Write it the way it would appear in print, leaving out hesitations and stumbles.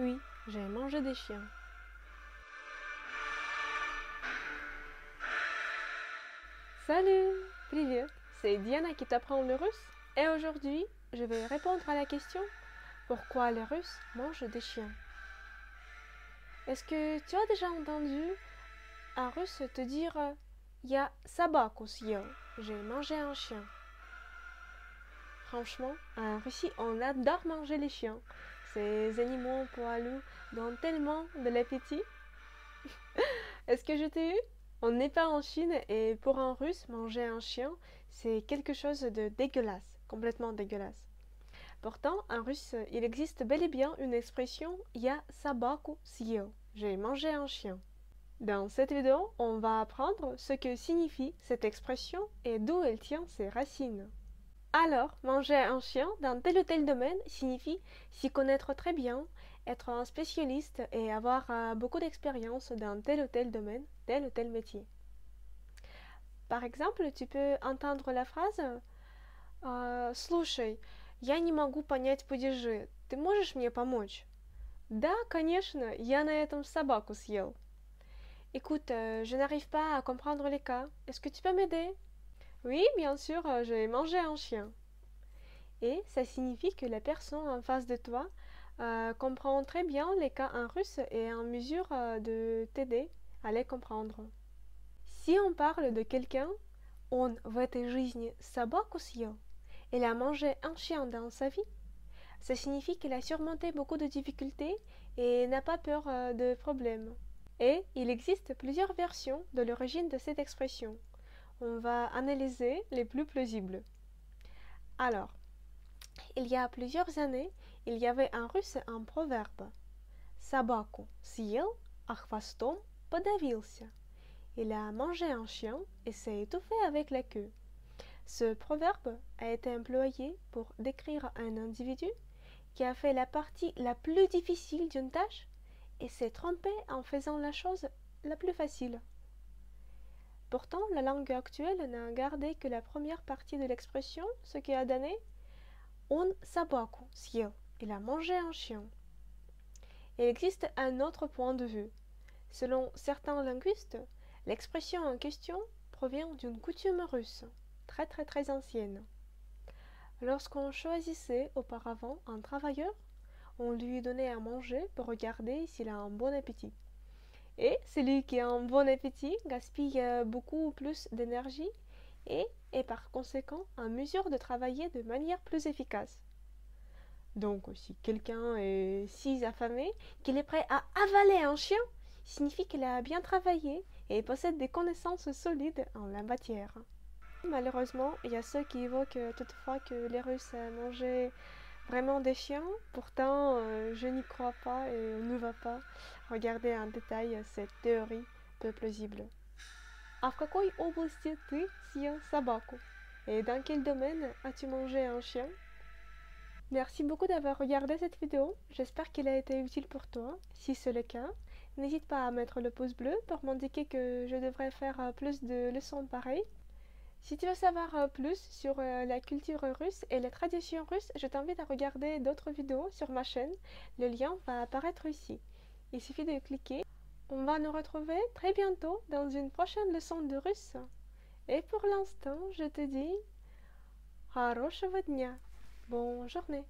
Oui, j'ai mangé des chiens. Salut, привет, c'est Diana qui t'apprend le russe et aujourd'hui je vais répondre à la question pourquoi les Russes mangent des chiens. Est-ce que tu as déjà entendu un Russe te dire Я собаку съел, j'ai mangé un chien. Franchement, en Russie on adore manger les chiens. Ces animaux poilus donnent tellement de l'appétit. Est-ce que je t'ai eu? On n'est pas en Chine et pour un Russe, manger un chien, c'est quelque chose de dégueulasse, complètement dégueulasse. Pourtant, en russe, il existe bel et bien une expression Я собаку съел. J'ai mangé un chien. Dans cette vidéo, on va apprendre ce que signifie cette expression et d'où elle tient ses racines. Alors, manger un chien dans tel ou tel domaine signifie s'y connaître très bien, être un spécialiste et avoir beaucoup d'expérience dans tel ou tel domaine, tel ou tel métier. Par exemple, tu peux entendre la phrase «Слушай, я не могу понять падежи, ты можешь мне помочь?» «Да, конечно, я на этом собаку съел». «Écoute, je n'arrive pas à comprendre les cas, est-ce que tu peux m'aider?» «Oui, bien sûr, j'ai mangé un chien». Et ça signifie que la personne en face de toi comprend très bien les cas en russe et est en mesure de t'aider à les comprendre. Si on parle de quelqu'un, он в этой жизни собаку съел, il a mangé un chien dans sa vie, ça signifie qu'il a surmonté beaucoup de difficultés et n'a pas peur de problèmes. Et il existe plusieurs versions de l'origine de cette expression. On va analyser les plus plausibles. Alors, il y a plusieurs années, il y avait en russe un proverbe. Собаку съел, а хвостом подавился. Il a mangé un chien et s'est étouffé avec la queue. Ce proverbe a été employé pour décrire un individu qui a fait la partie la plus difficile d'une tâche et s'est trompé en faisant la chose la plus facile. Pourtant, la langue actuelle n'a gardé que la première partie de l'expression, ce qui a donné Он собаку съел. Il a mangé un chien. Il existe un autre point de vue. Selon certains linguistes, l'expression en question provient d'une coutume russe, très ancienne. Lorsqu'on choisissait auparavant un travailleur, on lui donnait à manger pour regarder s'il a un bon appétit. Et celui qui a un bon appétit gaspille beaucoup plus d'énergie et est par conséquent en mesure de travailler de manière plus efficace. Donc si quelqu'un est si affamé qu'il est prêt à avaler un chien, signifie qu'il a bien travaillé et possède des connaissances solides en la matière. Malheureusement, il y a ceux qui évoquent toutefois que les Russes mangeaient vraiment des chiens. Pourtant, je n'y crois pas et on ne va pas regarder en détail cette théorie peu plausible. А в какой области ты съел собаку? Et dans quel domaine as-tu mangé un chien? Merci beaucoup d'avoir regardé cette vidéo. J'espère qu'elle a été utile pour toi. Si c'est le cas, n'hésite pas à mettre le pouce bleu pour m'indiquer que je devrais faire plus de leçons pareilles. Si tu veux savoir plus sur la culture russe et les traditions russes, je t'invite à regarder d'autres vidéos sur ma chaîne. Le lien va apparaître ici. Il suffit de cliquer. On va nous retrouver très bientôt dans une prochaine leçon de russe. Et pour l'instant, je te dis Хорошего дня. Bonne journée.